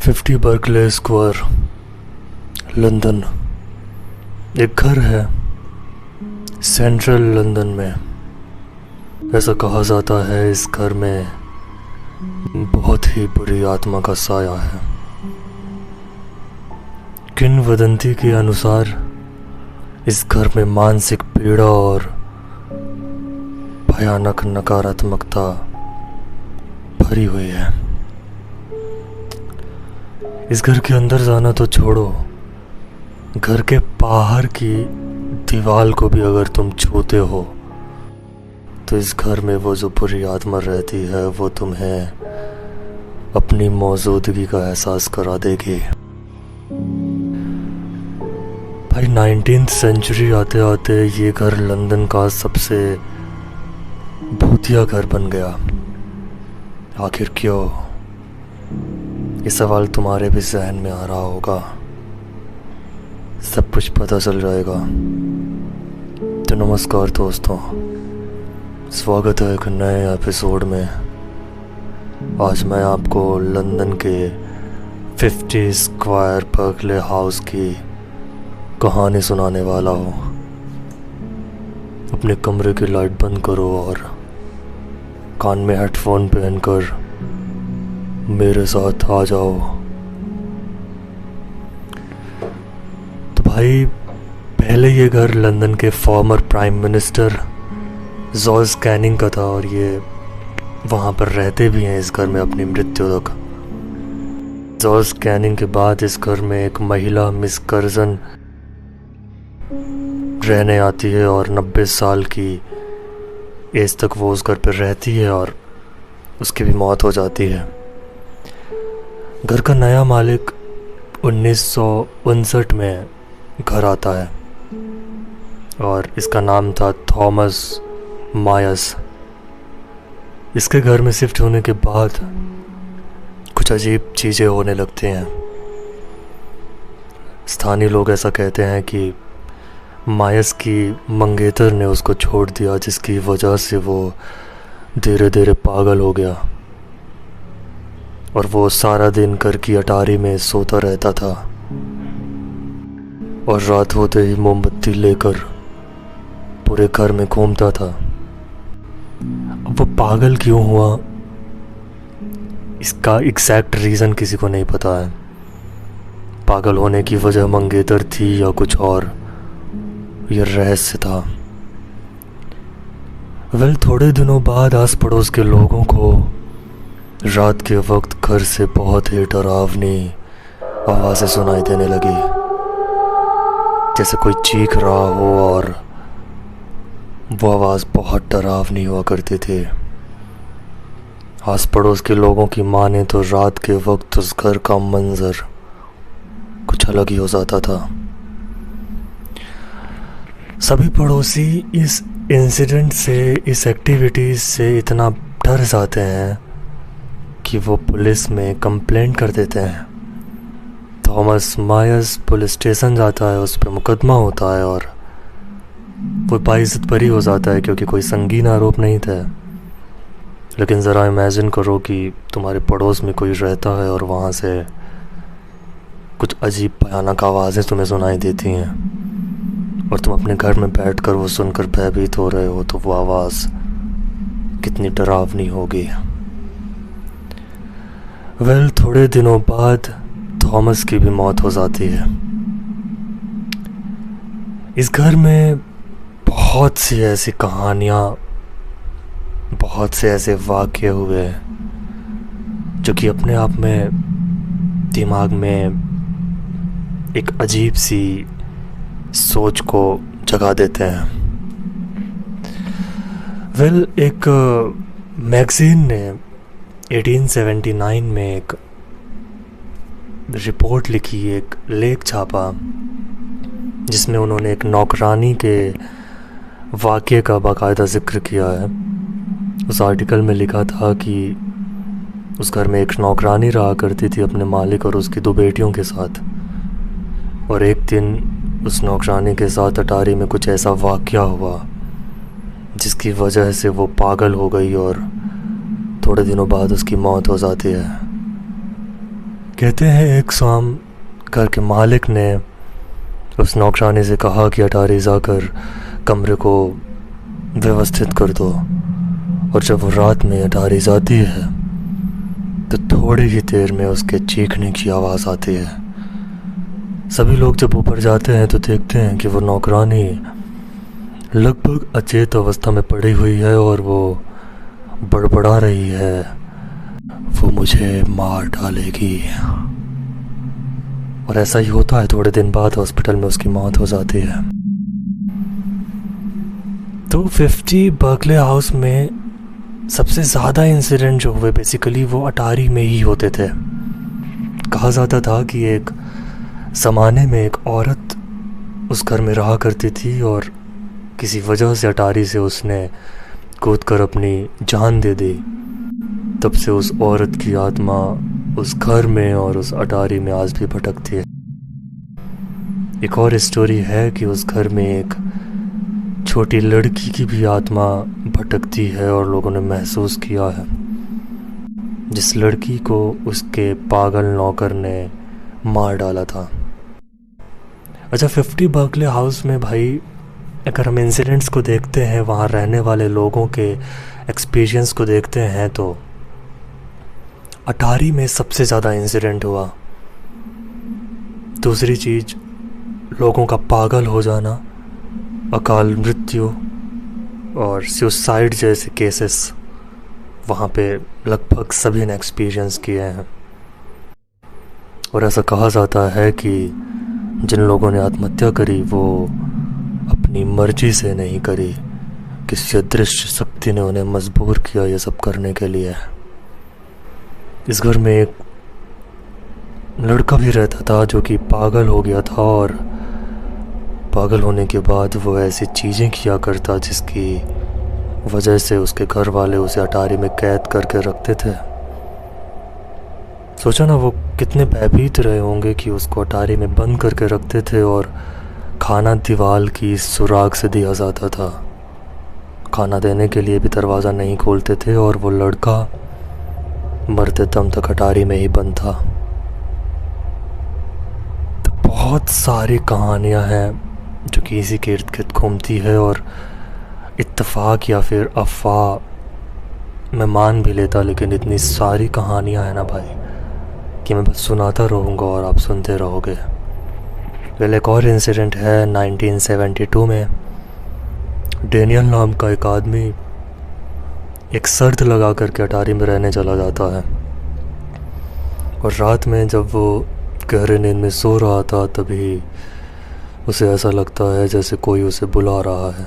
50 Berkeley square, London. एक घर है सेंट्रल लंदन में। ऐसा कहा जाता है इस घर में बहुत ही बुरी आत्मा का साया है। किंवदंती के अनुसार इस घर में मानसिक पीड़ा और भयानक नकारात्मकता भरी हुई है। इस घर के अंदर जाना तो छोड़ो, घर के बाहर की दीवार को भी अगर तुम छूते हो तो इस घर में वो जो बुरी आत्मा रहती है वो तुम्हें अपनी मौजूदगी का एहसास करा देगी। भाई 19th सेंचुरी आते आते ये घर लंदन का सबसे भूतिया घर बन गया। आखिर क्यों? ये सवाल तुम्हारे भी जहन में आ रहा होगा। सब कुछ पता चल जाएगा। तो नमस्कार दोस्तों, स्वागत है एक नए एपिसोड में। आज मैं आपको लंदन के 50 स्क्वायर बर्कले हाउस की कहानी सुनाने वाला हूँ। अपने कमरे की लाइट बंद करो और कान में हेडफोन पहनकर मेरे साथ आ जाओ। तो भाई, पहले ये घर लंदन के former prime minister George Canning का था और ये वहाँ पर रहते भी हैं इस घर में अपनी मृत्यु तक। जॉर्ज कैनिंग के बाद इस घर में एक महिला मिस कर्जन रहने आती है और 90 साल की एज तक वो उस घर पर रहती है और उसकी भी मौत हो जाती है। घर का नया मालिक 1959 में घर आता है और इसका नाम था थॉमस मायर्स। इसके घर में शिफ्ट होने के बाद कुछ अजीब चीज़ें होने लगती हैं। स्थानीय लोग ऐसा कहते हैं कि मायर्स की मंगेतर ने उसको छोड़ दिया, जिसकी वजह से वो धीरे धीरे पागल हो गया और वो सारा दिन घर की अटारी में सोता रहता था और रात होते ही मोमबत्ती लेकर पूरे घर में घूमता था। अब वो पागल क्यों हुआ, इसका एग्जैक्ट रीज़न किसी को नहीं पता है। पागल होने की वजह मंगेतर थी या कुछ और, यह रहस्य था। थोड़े दिनों बाद आस पड़ोस के लोगों को रात के वक्त घर से बहुत ही डरावनी आवाज़ें सुनाई देने लगी, जैसे कोई चीख रहा हो, और वो आवाज़ बहुत डरावनी हुआ करती थी। आस पड़ोस के लोगों की माने तो रात के वक्त उस घर का मंजर कुछ अलग ही हो जाता था। सभी पड़ोसी इस इंसिडेंट से, इस एक्टिविटीज़ से इतना डर जाते हैं कि वो पुलिस में कंप्लेंट कर देते हैं। थॉमस मायर्स पुलिस स्टेशन जाता है, उस पर मुकदमा होता है और वो बाइज्जत बरी हो जाता है क्योंकि कोई संगीन आरोप नहीं था। लेकिन ज़रा इमेजिन करो कि तुम्हारे पड़ोस में कोई रहता है और वहाँ से कुछ अजीब भयानक आवाज़ें तुम्हें सुनाई देती हैं और तुम अपने घर में बैठकर वो सुनकर भयभीत हो रहे हो, तो वो आवाज़ कितनी डरावनी होगी। थोड़े दिनों बाद थॉमस की भी मौत हो जाती है। इस घर में बहुत सी ऐसी कहानियाँ, बहुत से ऐसे वाक़ये हुए जो कि अपने आप में दिमाग में एक अजीब सी सोच को जगा देते हैं। एक मैगज़ीन ने 1879 में एक रिपोर्ट लिखी, एक लेख छापा, जिसमें उन्होंने एक नौकरानी के वाक़ये का बाकायदा ज़िक्र किया है। उस आर्टिकल में लिखा था कि उस घर में एक नौकरानी रहा करती थी अपने मालिक और उसकी 2 बेटियों के साथ, और एक दिन उस नौकरानी के साथ अटारी में कुछ ऐसा वाक़या हुआ जिसकी वजह से वो पागल हो गई और थोड़े दिनों बाद उसकी मौत हो जाती है। कहते हैं एक शाम घर के मालिक ने उस नौकरानी से कहा कि अटारी जाकर कमरे को व्यवस्थित कर दो, और जब वो रात में अटारी जाती है तो थोड़ी ही देर में उसके चीखने की आवाज़ आती है। सभी लोग जब ऊपर जाते हैं तो देखते हैं कि वो नौकरानी लगभग अचेत अवस्था में पड़ी हुई है और वो बड़बड़ा रही है, वो मुझे मार डालेगी। और ऐसा ही होता है। थोड़े दिन बाद हॉस्पिटल में उसकी मौत हो जाती है। तो 50 बर्कले हाउस में सबसे ज़्यादा इंसिडेंट जो हुए बेसिकली वो अटारी में ही होते थे। कहा जाता था कि एक ज़माने में एक औरत उस घर में रहा करती थी और किसी वजह से अटारी से उसने कूद कर अपनी जान दे दी। तब से उस औरत की आत्मा उस घर में और उस अटारी में आज भी भटकती है। एक और स्टोरी है कि उस घर में एक छोटी लड़की की भी आत्मा भटकती है और लोगों ने महसूस किया है, जिस लड़की को उसके पागल नौकर ने मार डाला था। अच्छा, 50 बर्कले हाउस में भाई अगर हम इंसिडेंट्स को देखते हैं, वहाँ रहने वाले लोगों के एक्सपीरियंस को देखते हैं, तो अटारी में सबसे ज़्यादा इंसिडेंट हुआ। दूसरी चीज़ लोगों का पागल हो जाना, अकाल मृत्यु और सुसाइड जैसे केसेस वहाँ पे लगभग सभी ने एक्सपीरियंस किए हैं। और ऐसा कहा जाता है कि जिन लोगों ने आत्महत्या करी वो अपनी मर्जी से नहीं करी, किसी अदृश्य शक्ति ने उन्हें मजबूर किया ये सब करने के लिए। इस घर में एक लड़का भी रहता था जो कि पागल हो गया था, और पागल होने के बाद वो ऐसी चीज़ें किया करता जिसकी वजह से उसके घर वाले उसे अटारी में कैद करके रखते थे। सोचा ना वो कितने भयभीत रहे होंगे कि उसको अटारी में बंद करके रखते थे और खाना दीवार की सुराग से दिया जाता था। खाना देने के लिए भी दरवाज़ा नहीं खोलते थे और वो लड़का मरते दम तक अटारी में ही बंद था। तो बहुत सारी कहानियां हैं जो कि इसी के इर्द गिर्द घूमती है, और इत्तेफाक या फिर अफवाह मैं मान भी लेता, लेकिन इतनी सारी कहानियां हैं ना भाई कि मैं बस सुनाता रहूँगा और आप सुनते रहोगे। वेल, एक और इंसिडेंट है 1972 में। डेनियल नाम का एक आदमी एक शर्त लगा करके अटारी में रहने चला जाता है, और रात में जब वो गहरे नींद में सो रहा था तभी उसे ऐसा लगता है जैसे कोई उसे बुला रहा है।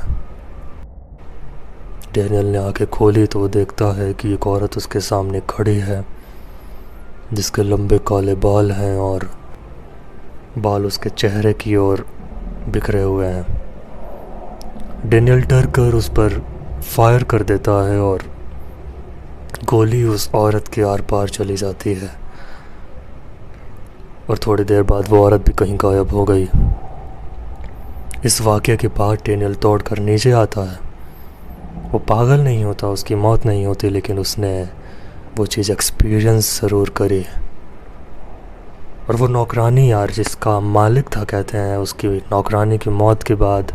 डेनियल ने आंखें खोली तो वो देखता है कि एक औरत उसके सामने खड़ी है जिसके लंबे काले बाल हैं और बाल उसके चेहरे की ओर बिखरे हुए हैं। डेनियल डर कर उस पर फायर कर देता है और गोली उस औरत के आर पार चली जाती है, और थोड़ी देर बाद वो औरत भी कहीं गायब हो गई। इस वाक़े के बाद डेनियल तोड़ कर नीचे आता है। वो पागल नहीं होता, उसकी मौत नहीं होती, लेकिन उसने वो चीज़ एक्सपीरियंस ज़रूर करी। और वो नौकरानी यार जिसका मालिक था, कहते हैं उसकी नौकरानी की मौत के बाद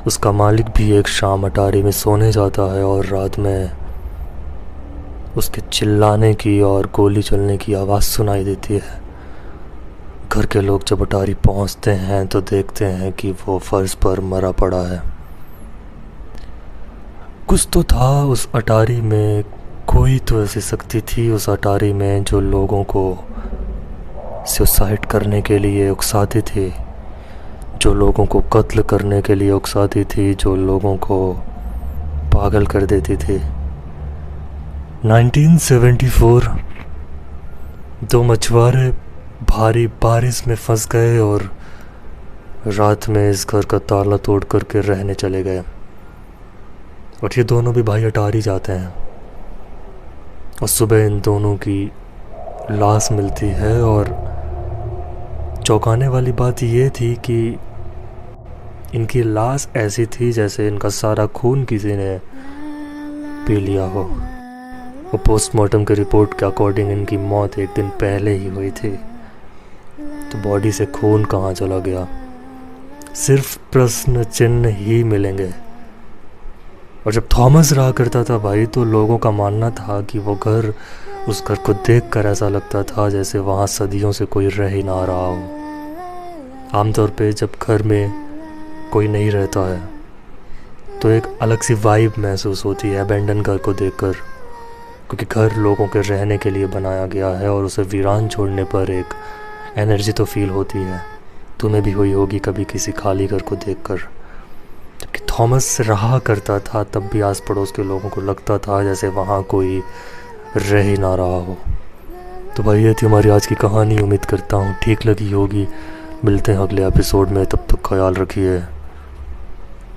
उसका मालिक भी एक शाम अटारी में सोने जाता है और रात में उसके चिल्लाने की और गोली चलने की आवाज़ सुनाई देती है। घर के लोग जब अटारी पहुंचते हैं तो देखते हैं कि वो फर्श पर मरा पड़ा है। कुछ तो था उस अटारी में, कोई तो ऐसी शक्ति थी उस अटारी में जो लोगों को सुसाइड करने के लिए उकसाती थी, जो लोगों को कत्ल करने के लिए उकसाती थी, जो लोगों को पागल कर देती थी। 1974 दो मछुआरे भारी बारिश में फंस गए और रात में इस घर का ताला तोड़ करके रहने चले गए। और ये दोनों भी भाई अटारी जाते हैं और सुबह इन दोनों की लाश मिलती है। और चौंकाने वाली बात ये थी कि इनकी लाश ऐसी थी जैसे इनका सारा खून किसी ने पी लिया हो। वो पोस्टमार्टम की रिपोर्ट के अकॉर्डिंग इनकी मौत एक दिन पहले ही हुई थी। तो बॉडी से खून कहाँ चला गया, सिर्फ प्रश्न चिन्ह ही मिलेंगे। और जब थॉमस रहा करता था भाई, तो लोगों का मानना था कि वो घर, उस घर को देखकर ऐसा लगता था जैसे वहाँ सदियों से कोई रह ही ना रहा हो। आमतौर पे जब घर में कोई नहीं रहता है तो एक अलग सी वाइब महसूस होती है अबैंडन घर को देखकर, क्योंकि घर लोगों के रहने के लिए बनाया गया है और उसे वीरान छोड़ने पर एक एनर्जी तो फील होती है। तुम्हें भी हुई होगी कभी किसी खाली घर को देखकर। जबकि थॉमस रहा करता था तब भी आस पड़ोस के लोगों को लगता था जैसे वहाँ कोई रह ही ना रहा हो। तो भाई ये थी हमारी आज की कहानी, उम्मीद करता हूँ ठीक लगी होगी। मिलते हैं अगले एपिसोड में, तब तक ख्याल रखिए,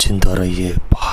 जिंदा रहिए। बाय।